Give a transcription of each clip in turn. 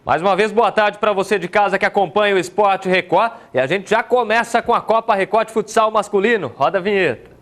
Mais uma vez, boa tarde para você de casa que acompanha o Esporte Record. E a gente já começa com a Copa Record de Futsal Masculino. Roda a vinheta.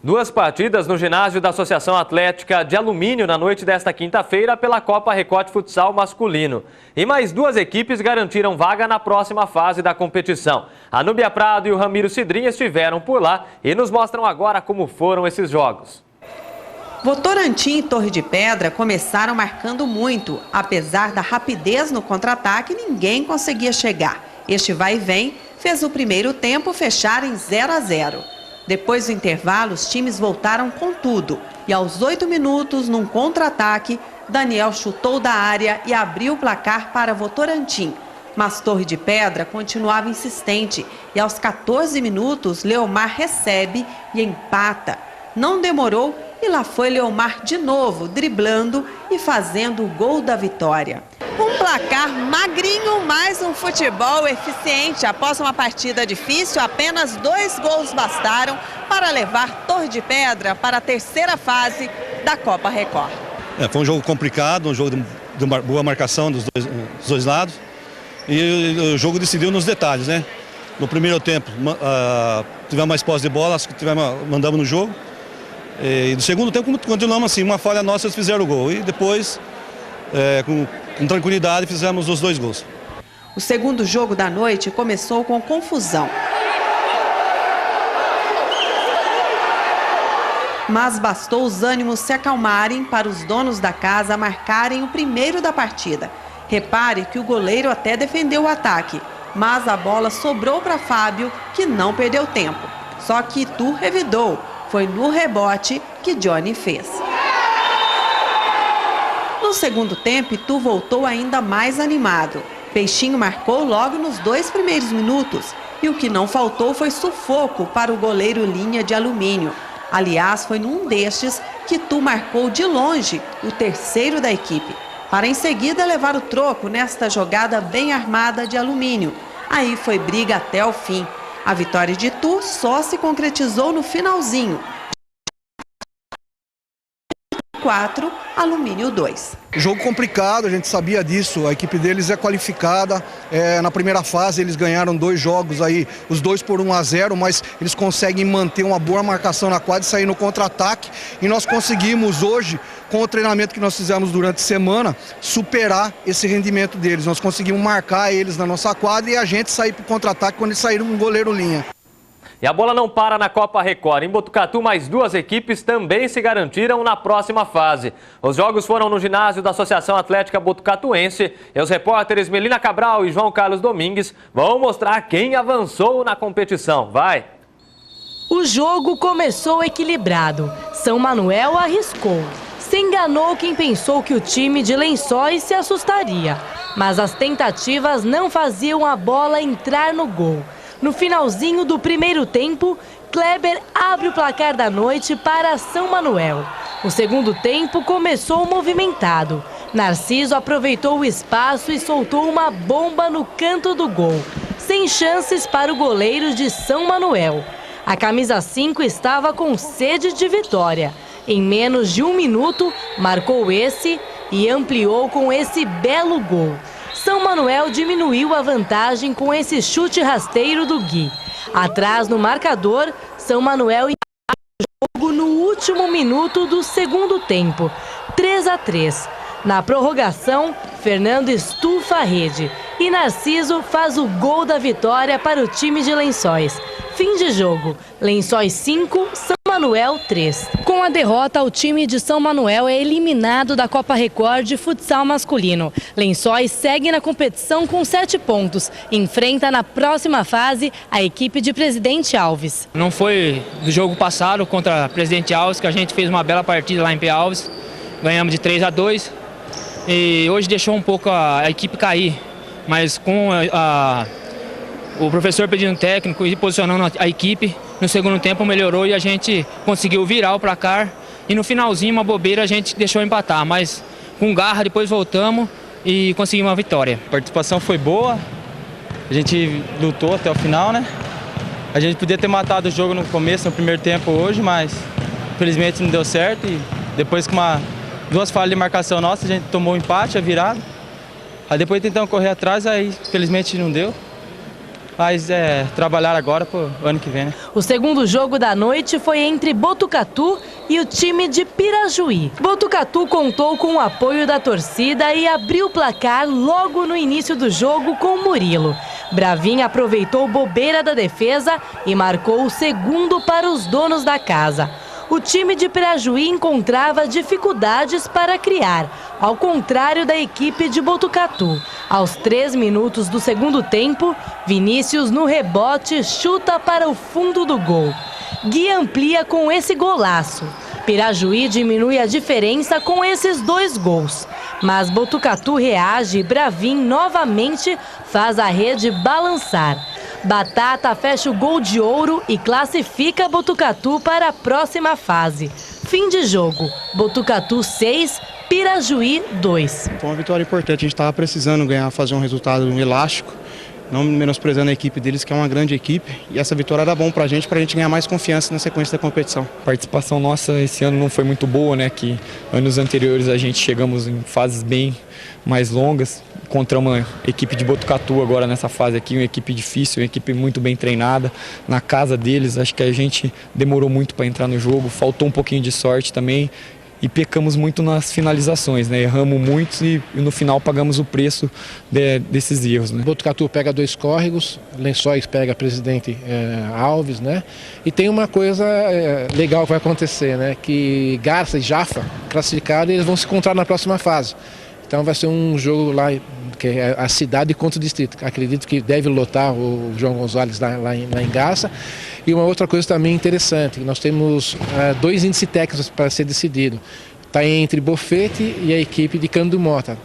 Duas partidas no ginásio da Associação Atlética de Alumínio na noite desta quinta-feira pela Copa Record de Futsal Masculino. E mais duas equipes garantiram vaga na próxima fase da competição. A Núbia Prado e o Ramiro Cidrinha estiveram por lá e nos mostram agora como foram esses jogos. Votorantim e Torre de Pedra começaram marcando muito. Apesar da rapidez no contra-ataque, ninguém conseguia chegar. Este vai e vem fez o primeiro tempo fechar em 0-0. Depois do intervalo, os times voltaram com tudo. E aos 8 minutos, num contra-ataque, Daniel chutou da área e abriu o placar para Votorantim. Mas Torre de Pedra continuava insistente. E aos 14 minutos, Leomar recebe e empata. Não demorou e lá foi Leomar de novo, driblando e fazendo o gol da vitória. Um placar magrinho, mas um futebol eficiente. Após uma partida difícil, apenas 2 gols bastaram para levar Torre de Pedra para a terceira fase da Copa Record. Foi um jogo complicado, um jogo de boa marcação dos dois lados. E o jogo decidiu nos detalhes, né? No primeiro tempo, tivemos mais posse de bola, mandamos no jogo. E no segundo tempo, continuamos assim, uma falha nossa, eles fizeram o gol. E depois, com tranquilidade, fizemos os 2 gols. O segundo jogo da noite começou com confusão. Mas bastou os ânimos se acalmarem para os donos da casa marcarem o primeiro da partida. Repare que o goleiro até defendeu o ataque, mas a bola sobrou para Fábio, que não perdeu tempo. Só que Itu revidou. Foi no rebote que Johnny fez. No segundo tempo, Itu voltou ainda mais animado. Peixinho marcou logo nos 2 primeiros minutos. E o que não faltou foi sufoco para o goleiro Linha de Alumínio. Aliás, foi num destes que Itu marcou de longe o terceiro da equipe. Para em seguida levar o troco nesta jogada bem armada de Alumínio. Aí foi briga até o fim. A vitória de Itu só se concretizou no finalzinho. 4, Alumínio 2. Jogo complicado, a gente sabia disso, a equipe deles é qualificada, na primeira fase eles ganharam 2 jogos aí, os 2 por 1-0, mas eles conseguem manter uma boa marcação na quadra e sair no contra-ataque, e nós conseguimos hoje, com o treinamento que nós fizemos durante a semana, superar esse rendimento deles, nós conseguimos marcar eles na nossa quadra e a gente sair para o contra-ataque quando eles saíram com o goleiro Linha. E a bola não para na Copa Record. Em Botucatu, mais 2 equipes também se garantiram na próxima fase. Os jogos foram no ginásio da Associação Atlética Botucatuense. E os repórteres Melina Cabral e João Carlos Domingues vão mostrar quem avançou na competição. Vai! O jogo começou equilibrado. São Manuel arriscou. Se enganou quem pensou que o time de Lençóis se assustaria. Mas as tentativas não faziam a bola entrar no gol. No finalzinho do primeiro tempo, Kleber abre o placar da noite para São Manuel. O segundo tempo começou movimentado. Narciso aproveitou o espaço e soltou uma bomba no canto do gol, sem chances para o goleiro de São Manuel. A camisa 5 estava com sede de vitória. Em menos de 1 minuto, marcou esse e ampliou com esse belo gol. São Manuel diminuiu a vantagem com esse chute rasteiro do Gui. Atrás no marcador, São Manuel empata o jogo no último minuto do segundo tempo, 3-3. Na prorrogação, Fernando estufa a rede e Narciso faz o gol da vitória para o time de Lençóis. Fim de jogo, Lençóis 5, São Manuel 3. Com a derrota, o time de São Manuel é eliminado da Copa Record de Futsal Masculino. Lençóis segue na competição com 7 pontos. Enfrenta na próxima fase a equipe de Presidente Alves. Não foi do jogo passado contra Presidente Alves que a gente fez uma bela partida lá em P. Alves. Ganhamos de 3-2 e hoje deixou um pouco a equipe cair. Mas com o professor pedindo técnico e posicionando a equipe, no segundo tempo melhorou e a gente conseguiu virar o placar. E no finalzinho, uma bobeira, a gente deixou empatar, mas com garra depois voltamos e conseguimos uma vitória. A participação foi boa, a gente lutou até o final, né? A gente podia ter matado o jogo no começo, no primeiro tempo hoje, mas infelizmente não deu certo e depois com duas falhas de marcação nossa, a gente tomou o empate, a virada. Aí depois tentamos correr atrás, aí infelizmente não deu. Mas trabalhar agora pro ano que vem, né? O segundo jogo da noite foi entre Botucatu e o time de Pirajuí. Botucatu contou com o apoio da torcida e abriu o placar logo no início do jogo com Murilo. Bravin aproveitou bobeira da defesa e marcou o segundo para os donos da casa. O time de Pirajuí encontrava dificuldades para criar, ao contrário da equipe de Botucatu. Aos 3 minutos do segundo tempo, Vinícius, no rebote, chuta para o fundo do gol. Gui amplia com esse golaço. Pirajuí diminui a diferença com esses 2 gols. Mas Botucatu reage e Bravin novamente faz a rede balançar. Batata fecha o gol de ouro e classifica Botucatu para a próxima fase. Fim de jogo, Botucatu 6, Pirajuí 2. Foi uma vitória importante, a gente estava precisando ganhar, fazer um resultado elástico, não menosprezando a equipe deles, que é uma grande equipe, e essa vitória era bom pra gente ganhar mais confiança na sequência da competição. A participação nossa esse ano não foi muito boa, né? Que anos anteriores a gente chegamos em fases bem mais longas, contra uma equipe de Botucatu agora nessa fase aqui, uma equipe difícil, uma equipe muito bem treinada, na casa deles. Acho que a gente demorou muito para entrar no jogo, faltou um pouquinho de sorte também e pecamos muito nas finalizações, né? Erramos muito e no final pagamos o preço desses erros, né? Botucatu pega 2 córregos, Lençóis pega Presidente Alves, né? E tem uma coisa legal que vai acontecer, né? Que Garça e Jafa, classificados, eles vão se encontrar na próxima fase. Então vai ser um jogo lá, que é a cidade contra o distrito. Acredito que deve lotar o João Gonzalez lá em Garça. E uma outra coisa também interessante, nós temos 2 índices técnicos para ser decidido. Está entre Bofete e a equipe de Cândido Mota.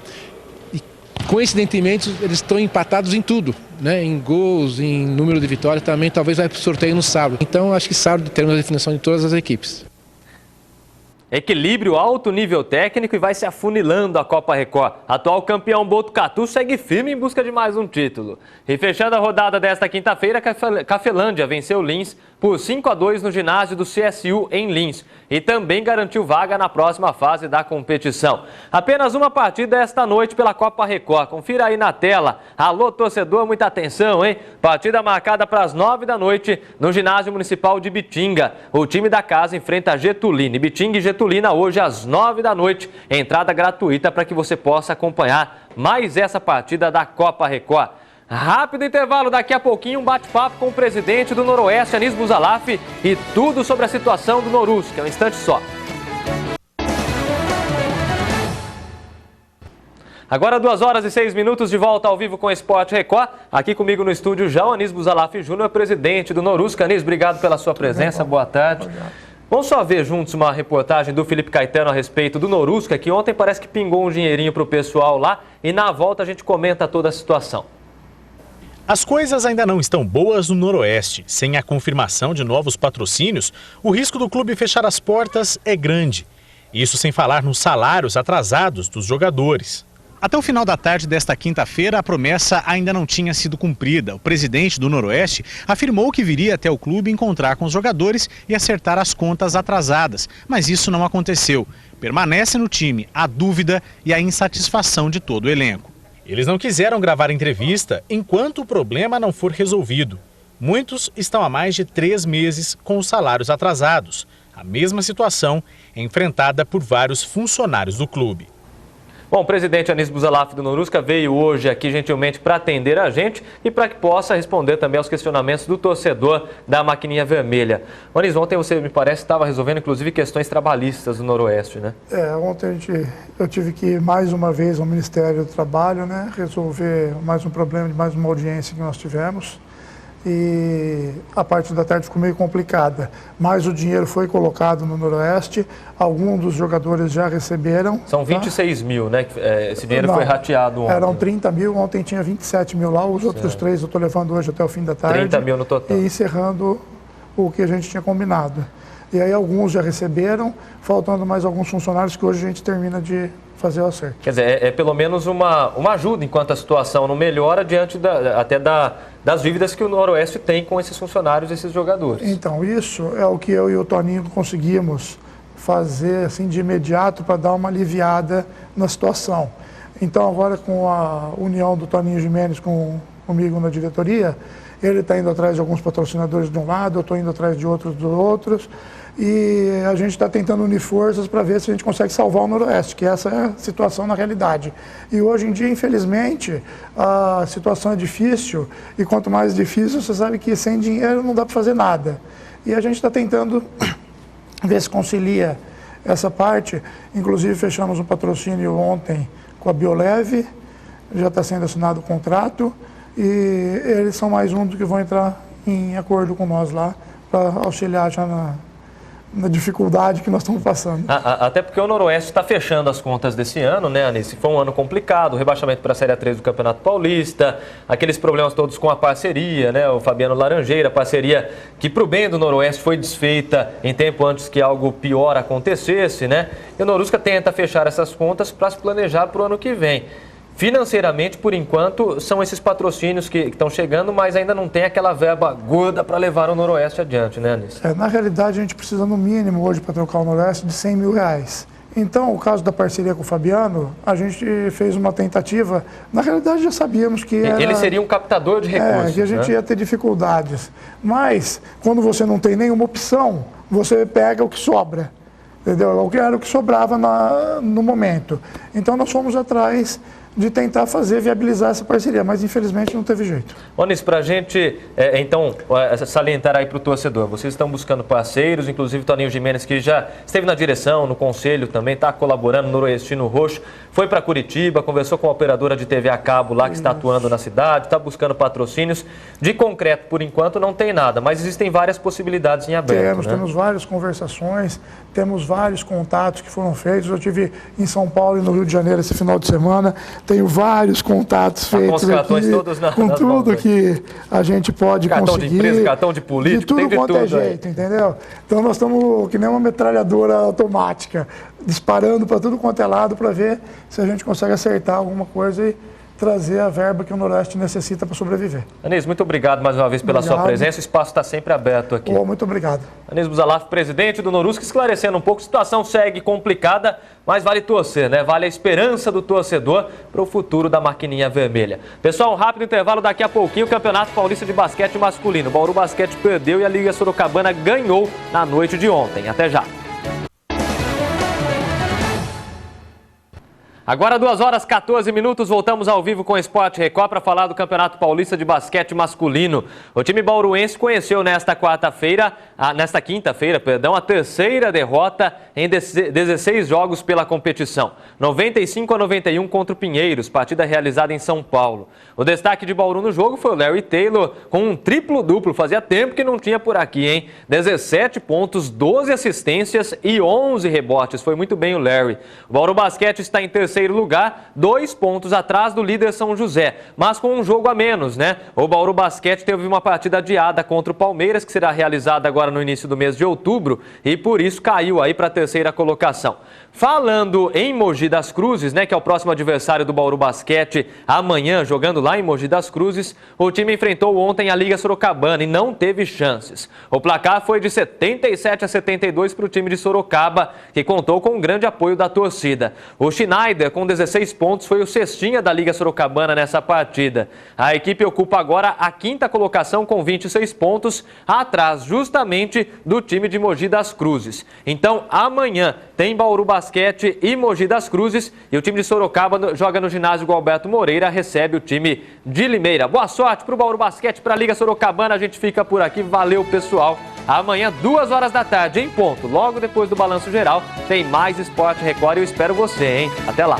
E, coincidentemente, eles estão empatados em tudo, né? Em gols, em número de vitórias também, talvez vai para o sorteio no sábado. Então acho que sábado teremos a definição de todas as equipes. Equilíbrio, alto nível técnico e vai se afunilando a Copa Record. Atual campeão Botucatu segue firme em busca de mais um título. E fechando a rodada desta quinta-feira, Cafelândia venceu Lins por 5-2 no ginásio do CSU em Lins e também garantiu vaga na próxima fase da competição. Apenas uma partida esta noite pela Copa Record. Confira aí na tela. Alô, torcedor, muita atenção, hein? Partida marcada para as 9 da noite no ginásio municipal de Bitinga. O time da casa enfrenta Getulina. Bitinga e Getulina hoje às 9 da noite. Entrada gratuita para que você possa acompanhar mais essa partida da Copa Record. Rápido intervalo, daqui a pouquinho um bate-papo com o presidente do Noroeste, Anis Buzalaf, e tudo sobre a situação do Norus, que é um instante só. Agora 2h06 de volta ao vivo com o Esporte Record. Aqui comigo no estúdio já o Anis Buzalaf Júnior, presidente do Norus. Anis, obrigado pela sua presença, boa tarde. Vamos só ver juntos uma reportagem do Felipe Caetano a respeito do Norusca, que ontem parece que pingou um dinheirinho para o pessoal lá e na volta a gente comenta toda a situação. As coisas ainda não estão boas no Noroeste. Sem a confirmação de novos patrocínios, o risco do clube fechar as portas é grande. Isso sem falar nos salários atrasados dos jogadores. Até o final da tarde desta quinta-feira, a promessa ainda não tinha sido cumprida. O presidente do Noroeste afirmou que viria até o clube encontrar com os jogadores e acertar as contas atrasadas, mas isso não aconteceu. Permanece no time a dúvida e a insatisfação de todo o elenco. Eles não quiseram gravar entrevista enquanto o problema não for resolvido. Muitos estão há mais de 3 meses com os salários atrasados. A mesma situação é enfrentada por vários funcionários do clube. Bom, o presidente Anis Buzalaf do Norusca veio hoje aqui gentilmente para atender a gente e para que possa responder também aos questionamentos do torcedor da Maquininha Vermelha. Anis, ontem você me parece estava resolvendo inclusive questões trabalhistas do Noroeste, né? Ontem eu tive que ir mais uma vez ao Ministério do Trabalho, né, resolver mais um problema de mais uma audiência que nós tivemos. E a parte da tarde ficou meio complicada, mas o dinheiro foi colocado no Noroeste, alguns dos jogadores já receberam. São 26 mil, né? Esse dinheiro foi rateado ontem. Eram 30 mil, ontem tinha 27 mil lá, os outros 3 eu estou levando hoje até o fim da tarde. 30 mil no total. E encerrando o que a gente tinha combinado. E aí alguns já receberam, faltando mais alguns funcionários que hoje a gente termina de fazer o acerto. Quer dizer, é pelo menos uma ajuda enquanto a situação não melhora diante das dívidas que o Noroeste tem com esses funcionários e esses jogadores. Então, isso é o que eu e o Toninho conseguimos fazer assim de imediato para dar uma aliviada na situação. Então agora com a união do Toninho Gimenez comigo na diretoria, ele está indo atrás de alguns patrocinadores de um lado, eu estou indo atrás de outros dos outros, e a gente está tentando unir forças para ver se a gente consegue salvar o Noroeste, que essa é a situação na realidade. E hoje em dia, infelizmente, a situação é difícil, e quanto mais difícil, você sabe que sem dinheiro não dá para fazer nada. E a gente está tentando ver se concilia essa parte. Inclusive fechamos um patrocínio ontem com a Bioleve, já está sendo assinado o contrato, e eles são mais um do que vão entrar em acordo com nós lá para auxiliar já na dificuldade que nós estamos passando. Até porque o Noroeste está fechando as contas desse ano, né, Anice? Foi um ano complicado, o rebaixamento para a Série A3 do Campeonato Paulista, aqueles problemas todos com a parceria, né? O Fabiano Laranjeira, a parceria que para o bem do Noroeste foi desfeita em tempo antes que algo pior acontecesse, né? E o Norusca tenta fechar essas contas para se planejar para o ano que vem. Financeiramente, por enquanto, são esses patrocínios que estão chegando, mas ainda não tem aquela verba gorda para levar o Noroeste adiante, né, Anice? Na realidade, a gente precisa, no mínimo, hoje, para trocar o Noroeste, de R$100 mil. Então, o caso da parceria com o Fabiano, a gente fez uma tentativa. Na realidade, já sabíamos que era... Ele seria um captador de recursos, que a gente ia ter dificuldades. Mas, quando você não tem nenhuma opção, você pega o que sobra. Entendeu? O que era o que sobrava no momento. Então, nós fomos atrás de tentar viabilizar essa parceria, mas infelizmente não teve jeito. Onis, para a gente, então, salientar aí para o torcedor, vocês estão buscando parceiros, inclusive o Toninho Gimenez, que já esteve na direção, no conselho também, está colaborando no Noroestino Roxo, foi para Curitiba, conversou com a operadora de TV a cabo lá que está atuando na cidade, está buscando patrocínios. De concreto, por enquanto, não tem nada, mas existem várias possibilidades em aberto. Temos várias conversações, temos vários contatos que foram feitos. Eu estive em São Paulo e no Rio de Janeiro esse final de semana, tenho vários contatos feitos com os cartões aqui, todos com tudo mãos, que a gente pode cartão conseguir. Cartão de empresa, cartão de político, de tudo tem de quanto tudo é jeito, entendeu? Então nós estamos que nem uma metralhadora automática, disparando para tudo quanto é lado para ver se a gente consegue acertar alguma coisa e trazer a verba que o Noroeste necessita para sobreviver. Anísio, muito obrigado mais uma vez pela sua presença. O espaço está sempre aberto aqui. Muito obrigado. Anísio Busalaf, presidente do Norusca, esclarecendo um pouco. A situação segue complicada, mas vale torcer, né? Vale a esperança do torcedor para o futuro da maquininha vermelha. Pessoal, um rápido intervalo. Daqui a pouquinho, o Campeonato Paulista de Basquete Masculino. O Bauru Basquete perdeu e a Liga Sorocabana ganhou na noite de ontem. Até já. Agora 2h14, voltamos ao vivo com o Sport Record para falar do Campeonato Paulista de Basquete Masculino. O time bauruense conheceu nesta quinta-feira, a terceira derrota em 16 jogos pela competição. 95-91 contra o Pinheiros, partida realizada em São Paulo. O destaque de Bauru no jogo foi o Larry Taylor com um triplo-duplo. Fazia tempo que não tinha por aqui, hein? 17 pontos, 12 assistências e 11 rebotes. Foi muito bem o Larry. O Bauru Basquete está em terceiro lugar, 2 pontos atrás do líder São José, mas com um jogo a menos, né? O Bauru Basquete teve uma partida adiada contra o Palmeiras, que será realizada agora no início do mês de outubro, e por isso caiu aí para a terceira colocação. Falando em Mogi das Cruzes, né, que é o próximo adversário do Bauru Basquete, amanhã, jogando lá em Mogi das Cruzes, o time enfrentou ontem a Liga Sorocabana e não teve chances. O placar foi de 77-72 para o time de Sorocaba, que contou com um grande apoio da torcida. O Schneider, com 16 pontos, foi o cestinha da Liga Sorocabana nessa partida. A equipe ocupa agora a 5ª colocação com 26 pontos, atrás justamente do time de Mogi das Cruzes. Então, amanhã tem Bauru Basquete e Mogi das Cruzes, e o time de Sorocaba joga no ginásio Alberto Moreira, recebe o time de Limeira. Boa sorte para o Bauru Basquete, para a Liga Sorocabana. A gente fica por aqui. Valeu, pessoal. Amanhã, 2h da tarde, em ponto. Logo depois do Balanço Geral, tem mais Sport Record e eu espero você, hein? Até lá.